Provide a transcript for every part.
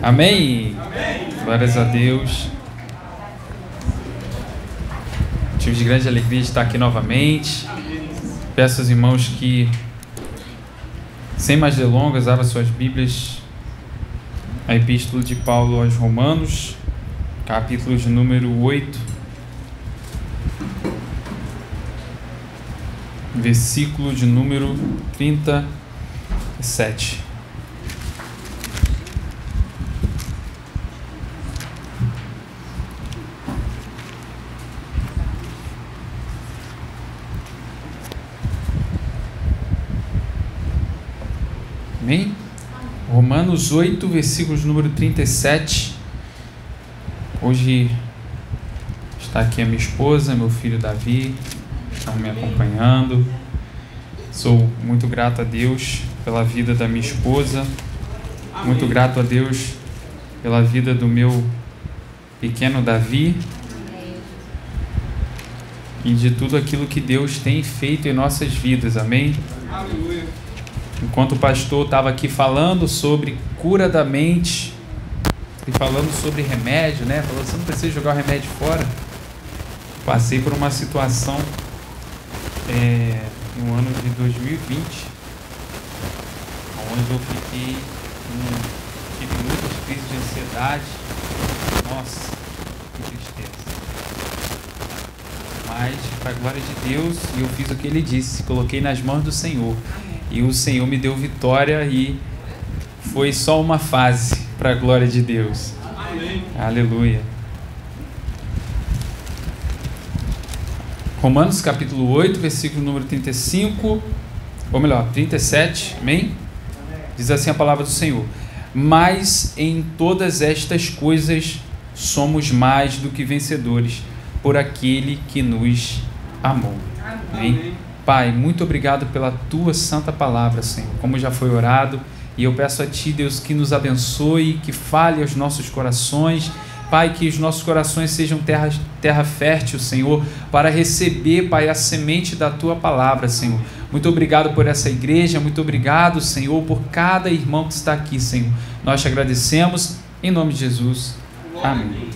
Amém? Amém. Glórias a Deus. Motivo de grande alegria de estar aqui novamente. Peço aos irmãos que, sem mais delongas, abram suas Bíblias, a Epístola de Paulo aos Romanos, capítulo de número 8, versículo de número 37. Amém? Romanos 8, versículo de número 37. Hoje está aqui a minha esposa, meu filho Davi, estão me acompanhando. Sou muito grato a Deus pela vida da minha esposa, muito grato a Deus pela vida do meu pequeno Davi e de tudo aquilo que Deus tem feito em nossas vidas, amém? Aleluia. Enquanto o pastor estava aqui falando sobre cura da mente e falando sobre remédio, né? Falou, você não precisa jogar o remédio fora. Passei por uma situação no ano de 2020, onde eu tive muitas crises de ansiedade. Nossa, que tristeza. Mas, para a glória de Deus, eu fiz o que Ele disse, coloquei nas mãos do Senhor. E o Senhor me deu vitória e foi só uma fase, para a glória de Deus. Amém. Aleluia. Romanos capítulo 8, versículo número 35, ou melhor, 37, amém? Diz assim a palavra do Senhor: mas em todas estas coisas somos mais do que vencedores por aquele que nos amou. Amém? Pai, muito obrigado pela Tua santa palavra, Senhor, como já foi orado, e eu peço a Ti, Deus, que nos abençoe, que fale aos nossos corações, Pai, que os nossos corações sejam terra fértil, Senhor, para receber, Pai, a semente da Tua palavra, Senhor. Muito obrigado por essa igreja, muito obrigado, Senhor, por cada irmão que está aqui, Senhor. Nós te agradecemos, em nome de Jesus. Amém.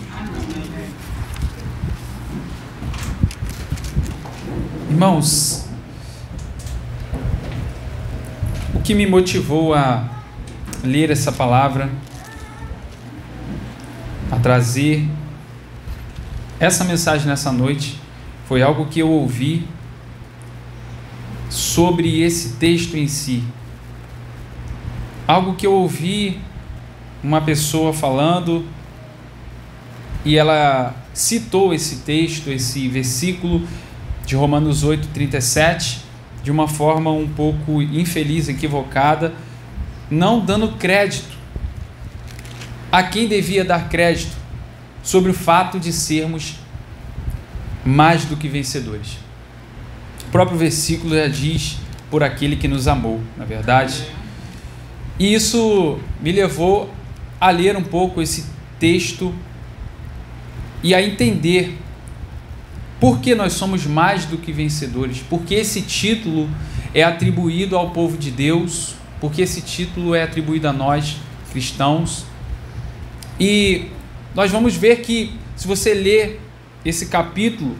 Irmãos, o que me motivou a ler essa palavra, a trazer essa mensagem nessa noite, foi algo que eu ouvi sobre esse texto em si. Algo que eu ouvi uma pessoa falando e ela citou esse texto, esse versículo de Romanos 8, 37, de uma forma um pouco infeliz, equivocada, não dando crédito a quem devia dar crédito sobre o fato de sermos mais do que vencedores. O próprio versículo já diz, por aquele que nos amou, na verdade. E isso me levou a ler um pouco esse texto e a entender por que nós somos mais do que vencedores, porque esse título é atribuído ao povo de Deus, porque esse título é atribuído a nós, cristãos. E nós vamos ver que, se você ler esse capítulo,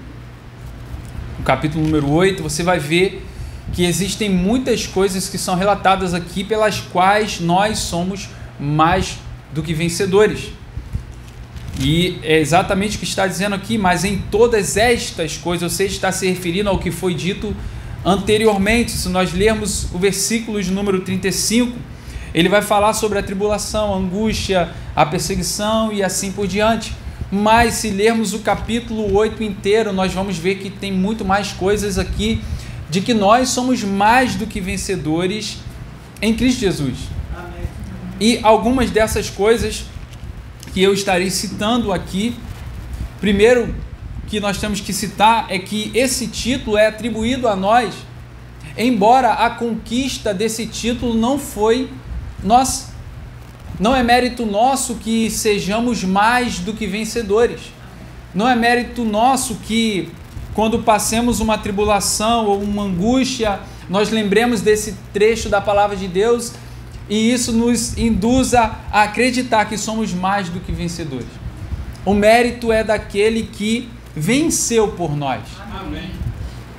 o capítulo número 8, você vai ver que existem muitas coisas que são relatadas aqui pelas quais nós somos mais do que vencedores. E é exatamente o que está dizendo aqui, mas em todas estas coisas, você está se referindo ao que foi dito anteriormente. Se nós lermos o versículo de número 35, ele vai falar sobre a tribulação, a angústia, a perseguição e assim por diante. Mas se lermos o capítulo 8 inteiro, nós vamos ver que tem muito mais coisas aqui, de que nós somos mais do que vencedores em Cristo Jesus. Amém. E algumas dessas coisas que eu estarei citando aqui, primeiro que nós temos que citar é que esse título é atribuído a nós, embora a conquista desse título não foi nossa. Não é mérito nosso que sejamos mais do que vencedores. Não é mérito nosso que, quando passemos uma tribulação ou uma angústia, nós lembremos desse trecho da palavra de Deus e isso nos induz a acreditar que somos mais do que vencedores. O mérito é daquele que venceu por nós. Amém.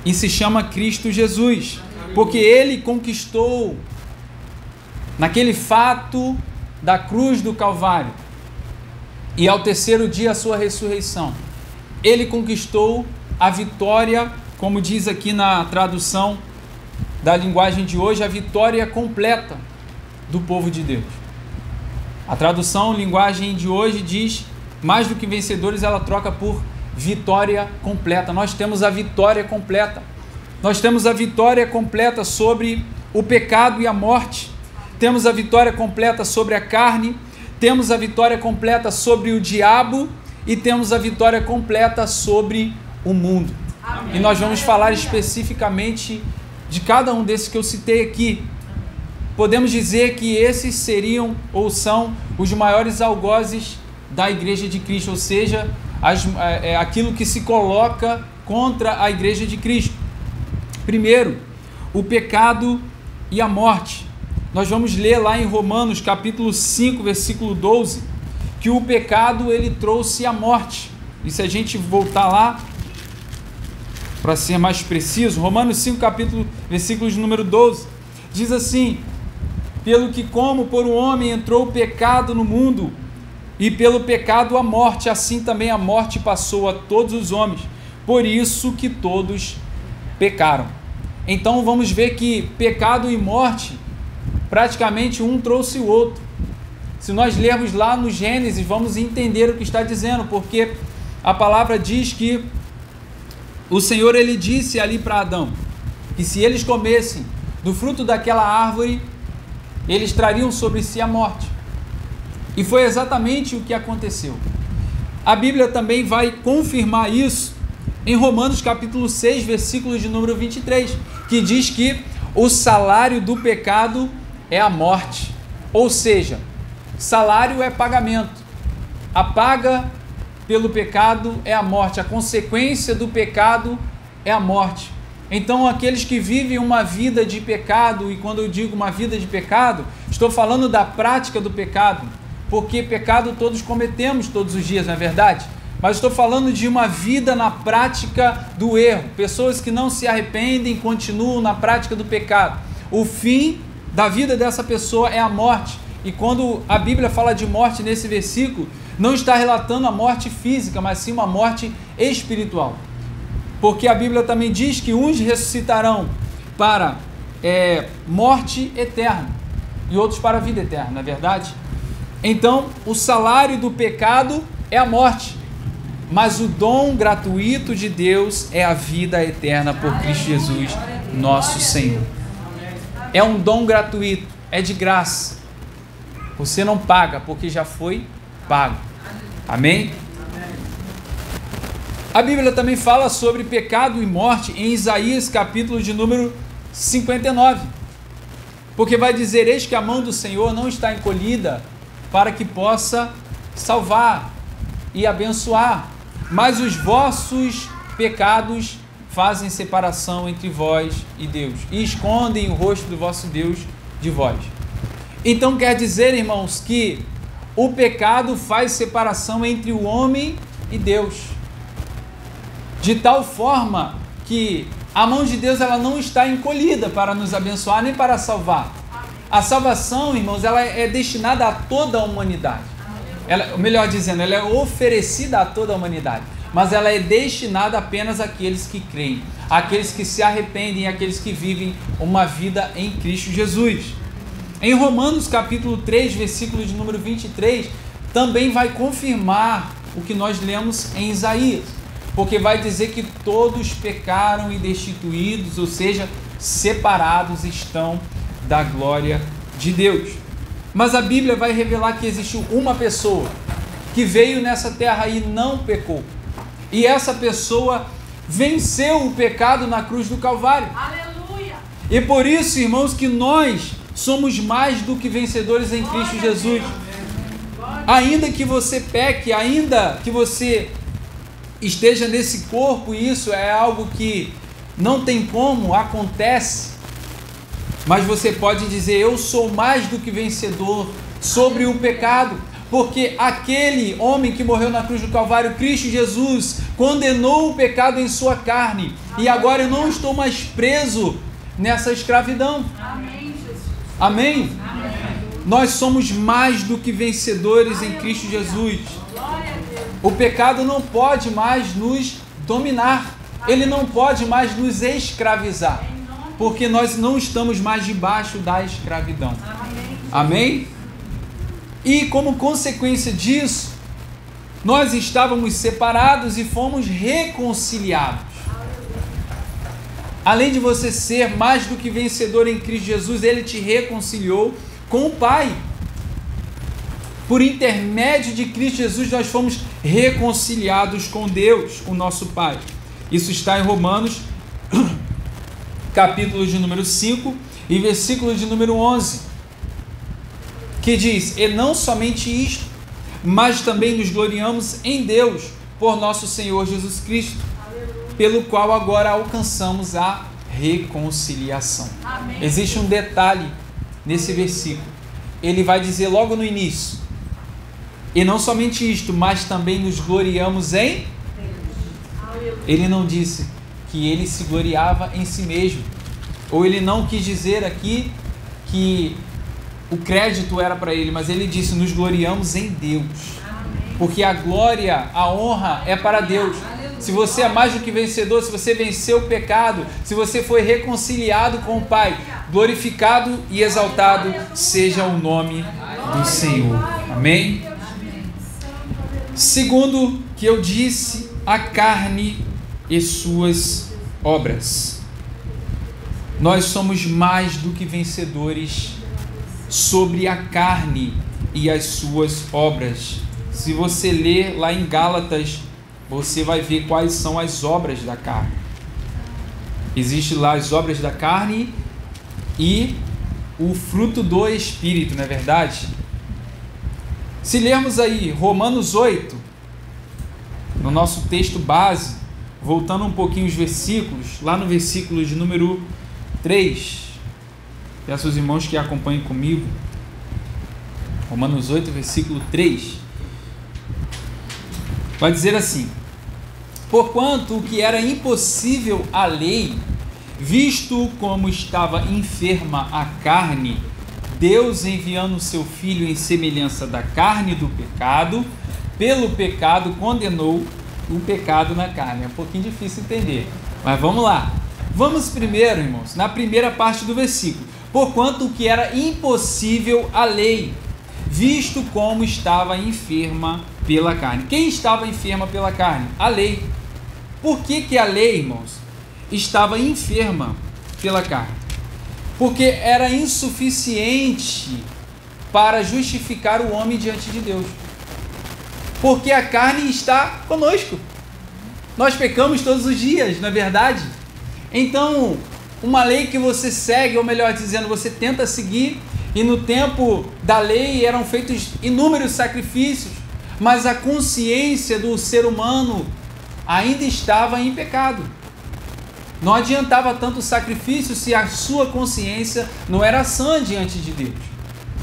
E se chama Cristo Jesus, porque Ele conquistou, naquele fato da cruz do Calvário, e ao terceiro dia a sua ressurreição, Ele conquistou a vitória, como diz aqui na tradução da linguagem de hoje, a vitória completa do povo de Deus. A tradução, linguagem de hoje, diz, mais do que vencedores, ela troca por vitória completa. Nós temos a vitória completa. Nós temos a vitória completa sobre o pecado e a morte. Temos a vitória completa sobre a carne. Temos a vitória completa sobre o diabo. E temos a vitória completa sobre o mundo. Amém. E nós vamos falar especificamente de cada um desses que eu citei aqui. Podemos dizer que esses seriam ou são os maiores algozes da Igreja de Cristo, ou seja, aquilo que se coloca contra a Igreja de Cristo. Primeiro, o pecado e a morte. Nós vamos ler lá em Romanos capítulo 5, versículo 12, que o pecado ele trouxe a morte. E se a gente voltar lá, para ser mais preciso, Romanos 5, capítulo, versículos número 12, diz assim: pelo que como por um homem entrou o pecado no mundo, e pelo pecado a morte, assim também a morte passou a todos os homens, por isso que todos pecaram. Então vamos ver que pecado e morte, praticamente um trouxe o outro. Se nós lermos lá no Gênesis, vamos entender o que está dizendo, porque a palavra diz que o Senhor ele disse ali para Adão, que se eles comessem do fruto daquela árvore, eles trariam sobre si a morte. E foi exatamente o que aconteceu. A Bíblia também vai confirmar isso em Romanos capítulo 6, versículo de número 23, que diz que o salário do pecado é a morte. Ou seja, salário é pagamento. A paga pelo pecado é a morte. A consequência do pecado é a morte. Então, aqueles que vivem uma vida de pecado, e quando eu digo uma vida de pecado, estou falando da prática do pecado, porque pecado todos cometemos todos os dias, não é verdade? Mas estou falando de uma vida na prática do erro, pessoas que não se arrependem, continuam na prática do pecado. O fim da vida dessa pessoa é a morte. E quando a Bíblia fala de morte nesse versículo, não está relatando a morte física, mas sim uma morte espiritual. Porque a Bíblia também diz que uns ressuscitarão para morte eterna e outros para a vida eterna, não é verdade? Então, o salário do pecado é a morte, mas o dom gratuito de Deus é a vida eterna por Cristo Jesus, nosso Senhor. É um dom gratuito, é de graça. Você não paga, porque já foi pago. Amém? A Bíblia também fala sobre pecado e morte em Isaías, capítulo de número 59. Porque vai dizer, eis que a mão do Senhor não está encolhida para que possa salvar e abençoar, mas os vossos pecados fazem separação entre vós e Deus, e escondem o rosto do vosso Deus de vós. Então quer dizer, irmãos, que o pecado faz separação entre o homem e Deus, de tal forma que a mão de Deus ela não está encolhida para nos abençoar nem para salvar. A salvação, irmãos, ela é destinada a toda a humanidade. Melhor dizendo, ela é oferecida a toda a humanidade, mas ela é destinada apenas àqueles que creem, àqueles que se arrependem, àqueles que vivem uma vida em Cristo Jesus. Em Romanos capítulo 3, versículo de número 23, também vai confirmar o que nós lemos em Isaías, porque vai dizer que todos pecaram e destituídos, ou seja, separados estão da glória de Deus. Mas a Bíblia vai revelar que existiu uma pessoa que veio nessa terra e não pecou. E essa pessoa venceu o pecado na cruz do Calvário. Aleluia! E por isso, irmãos, que nós somos mais do que vencedores em Cristo Jesus. Ainda que você peque, ainda que você esteja nesse corpo, e isso é algo que não tem como, acontece, Mas você pode dizer: eu sou mais do que vencedor sobre o pecado, porque aquele homem que morreu na cruz do Calvário, Cristo Jesus, condenou o pecado em sua carne. E agora eu não estou mais preso nessa escravidão. Amém, Jesus. Amém? Amém. Nós somos mais do que vencedores em Cristo Jesus. O pecado não pode mais nos dominar. Ele não pode mais nos escravizar. Porque nós não estamos mais debaixo da escravidão. Amém? E como consequência disso, nós estávamos separados e fomos reconciliados. Além de você ser mais do que vencedor em Cristo Jesus, Ele te reconciliou com o Pai. Por intermédio de Cristo Jesus, nós fomos reconciliados com Deus, o nosso Pai. Isso está em Romanos, capítulo de número 5 e versículo de número 11, que diz: e não somente isto, mas também nos gloriamos em Deus, por nosso Senhor Jesus Cristo, pelo qual agora alcançamos a reconciliação. Amém. Existe um detalhe nesse versículo. Ele vai dizer logo no início: e não somente isto, mas também nos gloriamos em Deus. Ele não disse que ele se gloriava em si mesmo, ou ele não quis dizer aqui que o crédito era para ele, mas ele disse: nos gloriamos em Deus. Amém. Porque a glória, a honra é para Deus. Se você é mais do que vencedor, se você venceu o pecado, se você foi reconciliado com o Pai, glorificado e exaltado seja o nome do Senhor. Amém? Segundo que eu disse, a carne e suas obras. Nós somos mais do que vencedores sobre a carne e as suas obras. Se você ler lá em Gálatas, você vai ver quais são as obras da carne. Existem lá as obras da carne e o fruto do Espírito, não é verdade? Se lermos aí Romanos 8, no nosso texto base, voltando um pouquinho os versículos, lá no versículo de número 3, peço aos irmãos que acompanhem comigo, Romanos 8, versículo 3, vai dizer assim: porquanto o que era impossível à lei, visto como estava enferma a carne, Deus, enviando o seu Filho em semelhança da carne do pecado, pelo pecado condenou o pecado na carne. É um pouquinho difícil entender, mas vamos lá. Vamos primeiro, irmãos, na primeira parte do versículo. Porquanto o que era impossível à lei, visto como estava enferma pela carne. Quem estava enferma pela carne? A lei. Por que a lei, irmãos, estava enferma pela carne? Porque era insuficiente para justificar o homem diante de Deus. Porque a carne está conosco. Nós pecamos todos os dias, não é verdade? Então, uma lei que você segue, ou melhor dizendo, você tenta seguir, e no tempo da lei eram feitos inúmeros sacrifícios, mas a consciência do ser humano ainda estava em pecado. Não adiantava tanto sacrifício se a sua consciência não era sã diante de Deus.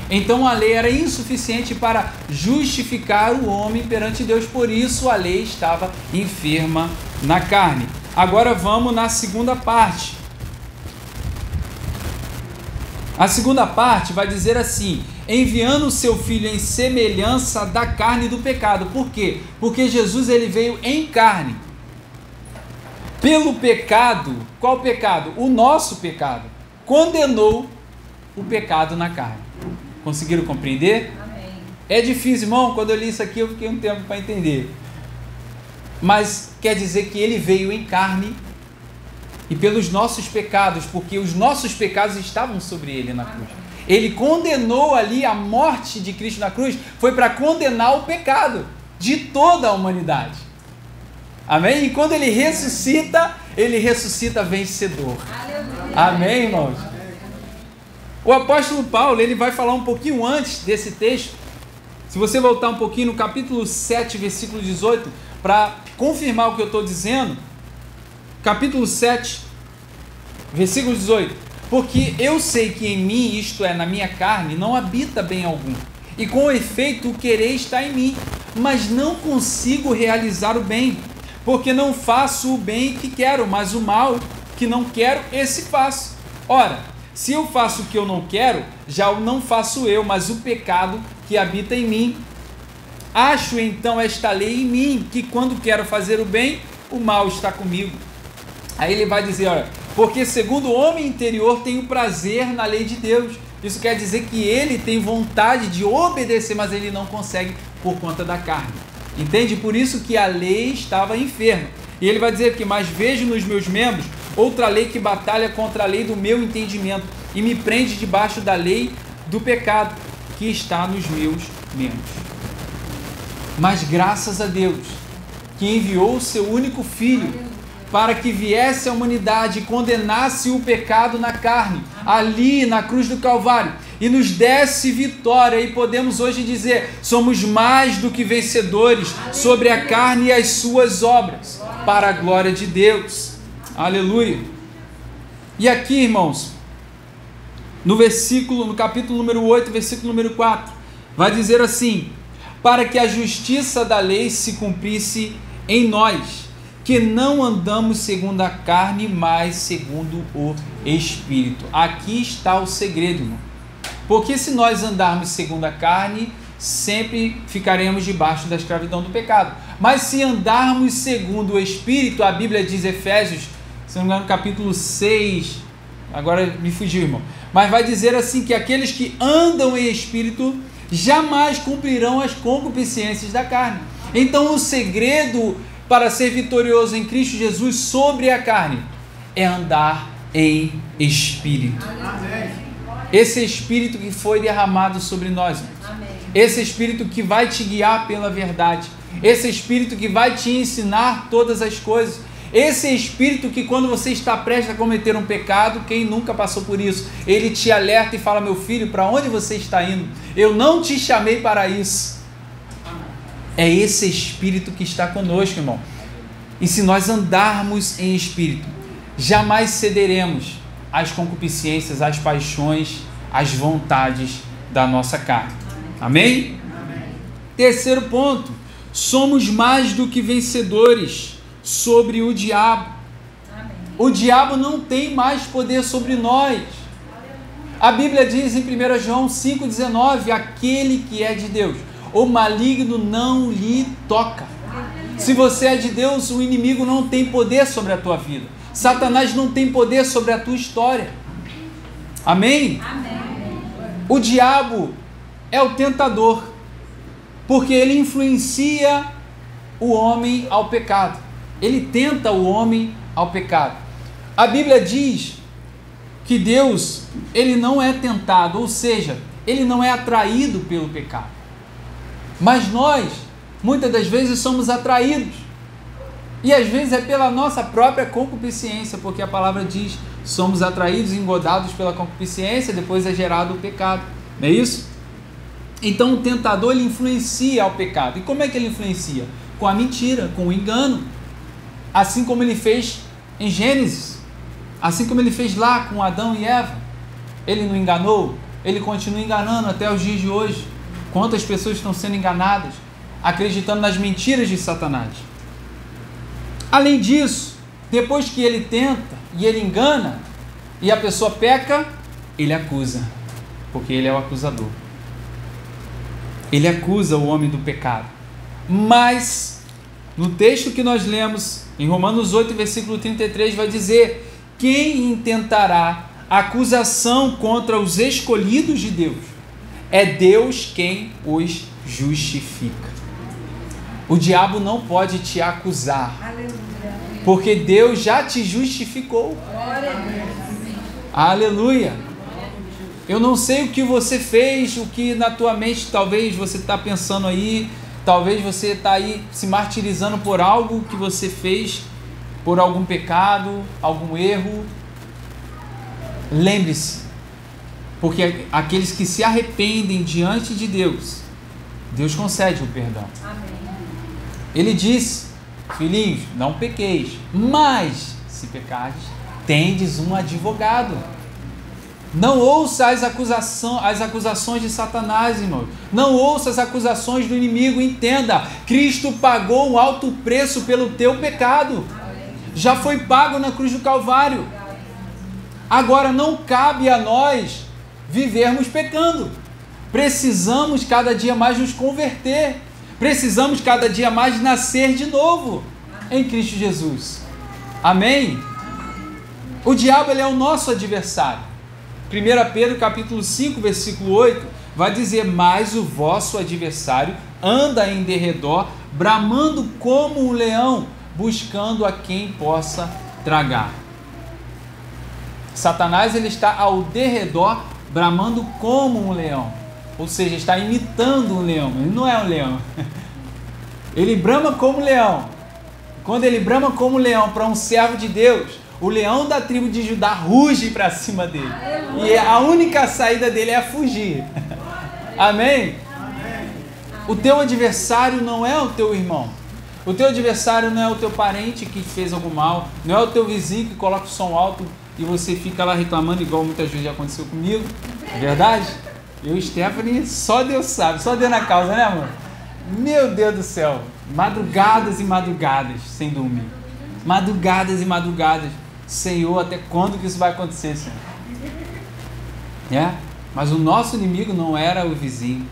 Então a lei era insuficiente para justificar o homem perante Deus, por isso a lei estava enferma na carne. Agora vamos na segunda parte. A segunda parte vai dizer assim: enviando o seu Filho em semelhança da carne do pecado. Por quê? Porque Jesus ele veio em carne. Pelo pecado, qual pecado? O nosso pecado. Condenou o pecado na carne. Conseguiram compreender? Amém. É difícil, irmão. Quando eu li isso aqui, eu fiquei um tempo para entender. Mas quer dizer que ele veio em carne e pelos nossos pecados, porque os nossos pecados estavam sobre ele na cruz. Ele condenou ali a morte de Cristo na cruz, foi para condenar o pecado de toda a humanidade. Amém? E quando ele ressuscita vencedor. Aleluia. Amém, irmãos? O apóstolo Paulo, ele vai falar um pouquinho antes desse texto. Se você voltar um pouquinho no capítulo 7, versículo 18, para confirmar o que eu estou dizendo, capítulo 7, versículo 18. Porque eu sei que em mim, isto é, na minha carne, não habita bem algum. E com efeito o querer está em mim, mas não consigo realizar o bem, porque não faço o bem que quero, mas o mal que não quero, esse faço. Ora, se eu faço o que eu não quero, já o não faço eu, mas o pecado que habita em mim. Acho então esta lei em mim, que quando quero fazer o bem, o mal está comigo. Aí ele vai dizer, olha, porque segundo o homem interior tenho prazer na lei de Deus. Isso quer dizer que ele tem vontade de obedecer, mas ele não consegue por conta da carne. Entende? Por isso que a lei estava enferma. E ele vai dizer que, mas vejo nos meus membros outra lei que batalha contra a lei do meu entendimento e me prende debaixo da lei do pecado que está nos meus membros. Mas graças a Deus, que enviou o seu único filho para que viesse a humanidade e condenasse o pecado na carne, ali na cruz do Calvário, e nos desse vitória, e podemos hoje dizer, somos mais do que vencedores sobre a carne e as suas obras, para a glória de Deus. Aleluia. E aqui, irmãos, no capítulo número 8, versículo número 4, vai dizer assim, para que a justiça da lei se cumprisse em nós, que não andamos segundo a carne, mas segundo o Espírito. Aqui está o segredo, irmão. Porque se nós andarmos segundo a carne, sempre ficaremos debaixo da escravidão do pecado. Mas se andarmos segundo o Espírito, a Bíblia diz, Efésios, se não me engano, capítulo 6, agora me fugiu, irmão, mas vai dizer assim, que aqueles que andam em Espírito jamais cumprirão as concupiscências da carne. Então o segredo para ser vitorioso em Cristo Jesus sobre a carne é andar em Espírito. Amém. Esse Espírito que foi derramado sobre nós. Amém. Esse Espírito que vai te guiar pela verdade. Esse Espírito que vai te ensinar todas as coisas. Esse Espírito que quando você está prestes a cometer um pecado, quem nunca passou por isso? Ele te alerta e fala, meu filho, para onde você está indo? Eu não te chamei para isso. É esse Espírito que está conosco, irmão. E se nós andarmos em Espírito, jamais cederemos às concupiscências, às paixões, às vontades da nossa carne. Amém? Amém. Terceiro ponto, somos mais do que vencedores sobre o diabo. Amém. O diabo não tem mais poder sobre nós. A Bíblia diz em 1 João 5,19, aquele que é de Deus, o maligno não lhe toca. Se você é de Deus, o inimigo não tem poder sobre a tua vida. Satanás não tem poder sobre a tua história. Amém? Amém. O diabo é o tentador, porque ele influencia o homem ao pecado. Ele tenta o homem ao pecado. A Bíblia diz que Deus, ele não é tentado, ou seja, ele não é atraído pelo pecado. Mas nós, muitas das vezes, somos atraídos. E às vezes é pela nossa própria concupiscência, porque a palavra diz, somos atraídos e engodados pela concupiscência, depois é gerado o pecado. Não é isso? Então o tentador, ele influencia ao pecado. E como é que ele influencia? Com a mentira, com o engano. Assim como ele fez em Gênesis. Assim como ele fez lá com Adão e Eva. Ele não enganou? Ele continua enganando até os dias de hoje. Quantas pessoas estão sendo enganadas, acreditando nas mentiras de Satanás. Além disso, depois que ele tenta e ele engana, e a pessoa peca, ele acusa, porque ele é o acusador. Ele acusa o homem do pecado. Mas, no texto que nós lemos, em Romanos 8, versículo 33, vai dizer, quem intentará acusação contra os escolhidos de Deus? É Deus quem os justifica. O diabo não pode te acusar. Porque Deus já te justificou. Aleluia. Eu não sei o que você fez, o que na tua mente talvez você está pensando aí, talvez você está aí se martirizando por algo que você fez, por algum pecado, algum erro. Lembre-se, porque aqueles que se arrependem diante de Deus, Deus concede o perdão. Amém. Ele diz, filhinhos, não pequeis, mas se pecares, tendes um advogado. Não ouça as acusações de Satanás, irmão. Não ouça as acusações do inimigo. Entenda, Cristo pagou um alto preço pelo teu pecado. Já foi pago na cruz do Calvário. Agora não cabe a nós vivermos pecando. Precisamos cada dia mais nos converter. Precisamos cada dia mais nascer de novo em Cristo Jesus. Amém? O diabo, ele é o nosso adversário. 1 Pedro capítulo 5, versículo 8, vai dizer: mas o vosso adversário anda em derredor, bramando como um leão, buscando a quem possa tragar. Satanás, ele está ao derredor, bramando como um leão, ou seja, está imitando um leão. Ele não é um leão, ele brama como um leão. Quando ele brama como um leão para um servo de Deus, o leão da tribo de Judá ruge para cima dele. E a única saída dele é fugir. Amém? O teu adversário não é o teu irmão. O teu adversário não é o teu parente que fez algo mal. Não é o teu vizinho que coloca o som alto e você fica lá reclamando, igual muitas vezes já aconteceu comigo. É verdade? Eu e Stephanie, só Deus sabe. Só Deus na causa, né, amor? Meu Deus do céu. Madrugadas e madrugadas sem dormir. Madrugadas e madrugadas. Senhor, até quando que isso vai acontecer, Senhor? Mas o nosso inimigo não era o vizinho.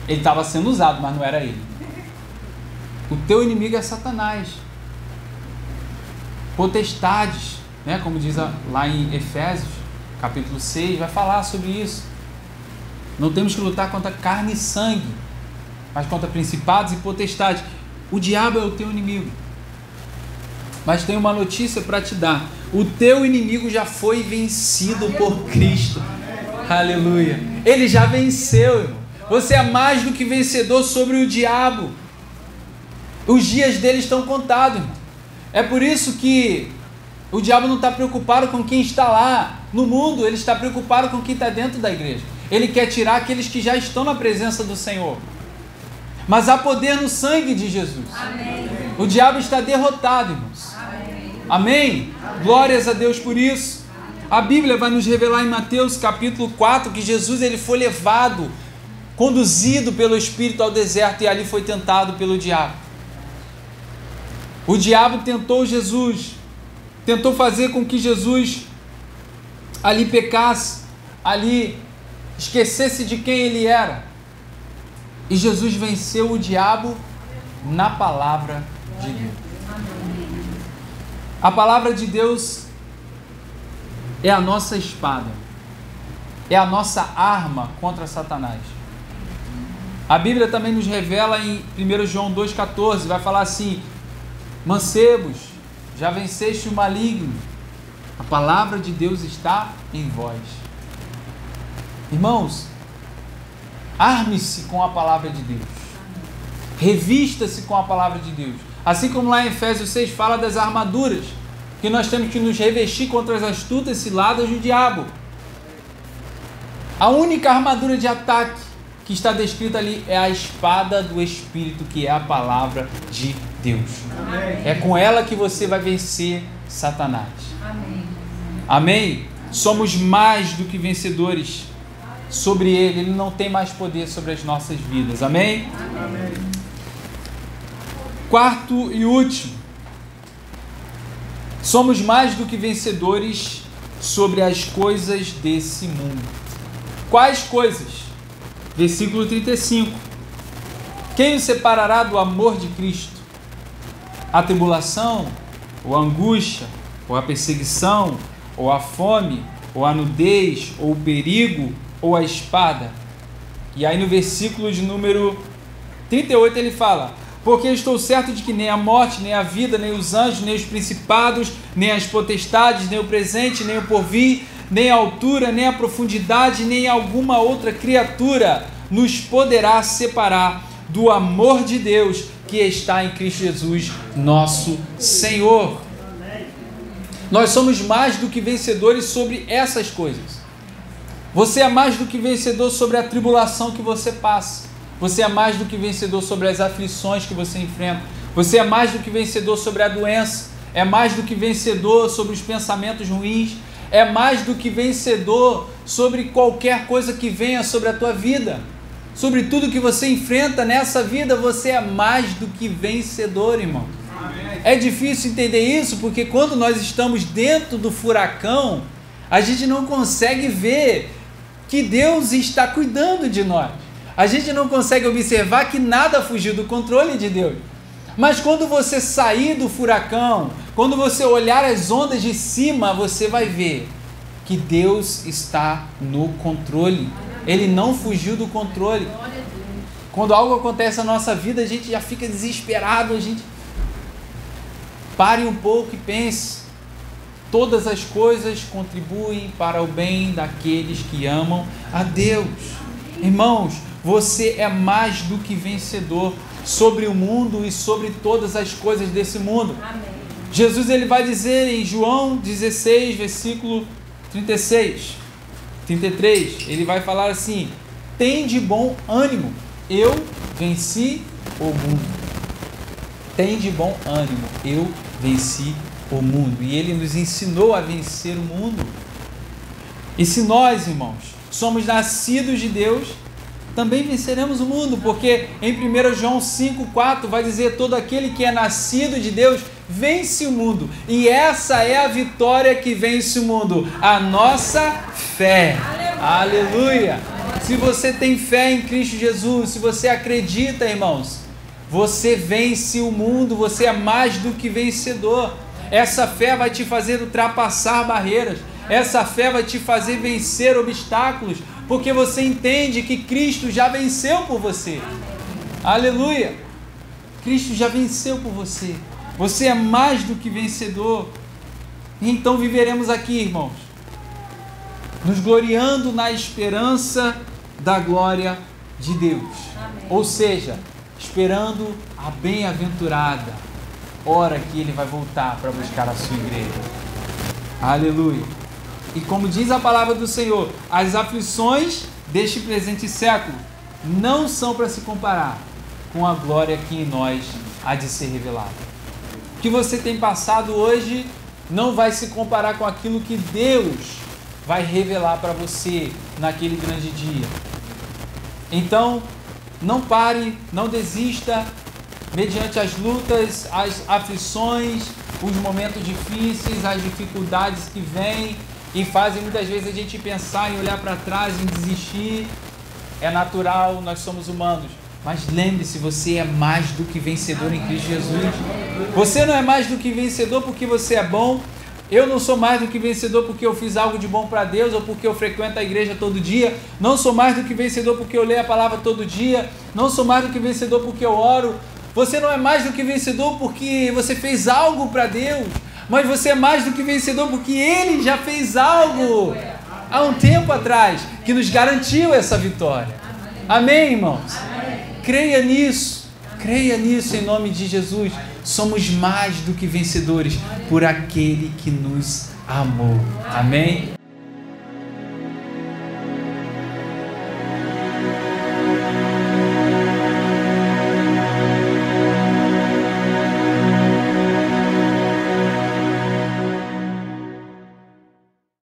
Ele estava sendo usado, mas não era ele. O teu inimigo é Satanás. Potestades, né? Como diz lá em Efésios, capítulo 6, vai falar sobre isso. Não temos que lutar contra carne e sangue, mas contra principados e potestades. O diabo é o teu inimigo. Mas tem uma notícia para te dar. O teu inimigo já foi vencido por Cristo. Aleluia. Ele já venceu, irmão. Você é mais do que vencedor sobre o diabo. Os dias dele estão contados, irmão. É por isso que o diabo não está preocupado com quem está lá no mundo. Ele está preocupado com quem está dentro da igreja. Ele quer tirar aqueles que já estão na presença do Senhor. Mas há poder no sangue de Jesus. Amém. O diabo está derrotado, irmãos. Amém? Glórias a Deus por isso. A Bíblia vai nos revelar em Mateus capítulo 4 que Jesus, ele foi levado, conduzido pelo Espírito ao deserto e ali foi tentado pelo diabo. O diabo tentou Jesus, tentou fazer com que Jesus ali pecasse, ali esquecesse de quem ele era. E Jesus venceu o diabo na palavra de Deus. A palavra de Deus é a nossa espada, é a nossa arma contra Satanás. A Bíblia também nos revela em 1 João 2,14, vai falar assim: mancebos, já venceste o maligno, a palavra de Deus está em vós. Irmãos, arme-se com a palavra de Deus, revista-se com a palavra de Deus. Assim como lá em Efésios 6 fala das armaduras, que nós temos que nos revestir contra as astutas ciladas do diabo. A única armadura de ataque que está descrita ali é a espada do Espírito, que é a palavra de Deus. Amém. É com ela que você vai vencer Satanás. Amém. Amém? Somos mais do que vencedores sobre ele. Ele não tem mais poder sobre as nossas vidas. Amém? Amém. Quarto e último, somos mais do que vencedores sobre as coisas desse mundo. Quais coisas? Versículo 35. Quem o separará do amor de Cristo? A tribulação, ou a angústia, ou a perseguição, ou a fome, ou a nudez, ou o perigo, ou a espada? E aí no versículo de número 38 ele fala: porque estou certo de que nem a morte, nem a vida, nem os anjos, nem os principados, nem as potestades, nem o presente, nem o porvir, nem a altura, nem a profundidade, nem alguma outra criatura nos poderá separar do amor de Deus que está em Cristo Jesus, nosso Senhor. Nós somos mais do que vencedores sobre essas coisas. Você é mais do que vencedor sobre a tribulação que você passa. Você é mais do que vencedor sobre as aflições que você enfrenta. Você é mais do que vencedor sobre a doença. É mais do que vencedor sobre os pensamentos ruins. é mais do que vencedor sobre qualquer coisa que venha sobre a tua vida. Sobre tudo que você enfrenta nessa vida, você é mais do que vencedor, irmão. É difícil entender isso, porque quando nós estamos dentro do furacão, a gente não consegue ver que Deus está cuidando de nós. A gente não consegue observar que nada fugiu do controle de Deus. Mas quando você sair do furacão, quando você olhar as ondas de cima, você vai ver que Deus está no controle. Ele não fugiu do controle. Quando algo acontece na nossa vida, a gente já fica desesperado, a gente pare um pouco e pense. Todas as coisas contribuem para o bem daqueles que amam a Deus. Irmãos, você é mais do que vencedor sobre o mundo e sobre todas as coisas desse mundo. Amém. Jesus ele vai dizer em João 16, versículo 33, ele vai falar assim: tem de bom ânimo, eu venci o mundo. Tem de bom ânimo, eu venci o mundo. E ele nos ensinou a vencer o mundo. E se nós, irmãos, somos nascidos de Deus, também venceremos o mundo, porque em 1 João 5,4 vai dizer: todo aquele que é nascido de Deus vence o mundo. E essa é a vitória que vence o mundo, a nossa fé. Aleluia! Se você tem fé em Cristo Jesus, se você acredita, irmãos, você vence o mundo, você é mais do que vencedor. Essa fé vai te fazer ultrapassar barreiras, essa fé vai te fazer vencer obstáculos, porque você entende que Cristo já venceu por você. Aleluia! Cristo já venceu por você. Você é mais do que vencedor. Então viveremos aqui, irmãos, nos gloriando na esperança da glória de Deus. Amém. Ou seja, esperando a bem-aventurada hora que Ele vai voltar para buscar a sua igreja. Aleluia! E como diz a palavra do Senhor, as aflições deste presente século não são para se comparar com a glória que em nós há de ser revelada. O que você tem passado hoje não vai se comparar com aquilo que Deus vai revelar para você naquele grande dia. Então, não pare, não desista, mediante as lutas, as aflições, os momentos difíceis, as dificuldades que vêm e fazem muitas vezes a gente pensar em olhar para trás, em desistir. É natural, nós somos humanos. Mas lembre-se, você é mais do que vencedor em Cristo Jesus. Você não é mais do que vencedor porque você é bom. Eu não sou mais do que vencedor porque eu fiz algo de bom para Deus ou porque eu frequento a igreja todo dia. Não sou mais do que vencedor porque eu leio a palavra todo dia. Não sou mais do que vencedor porque eu oro. Você não é mais do que vencedor porque você fez algo para Deus. Mas você é mais do que vencedor porque Ele já fez algo há um tempo atrás que nos garantiu essa vitória. Amém, irmãos? Creia nisso em nome de Jesus. Somos mais do que vencedores por aquele que nos amou. Amém?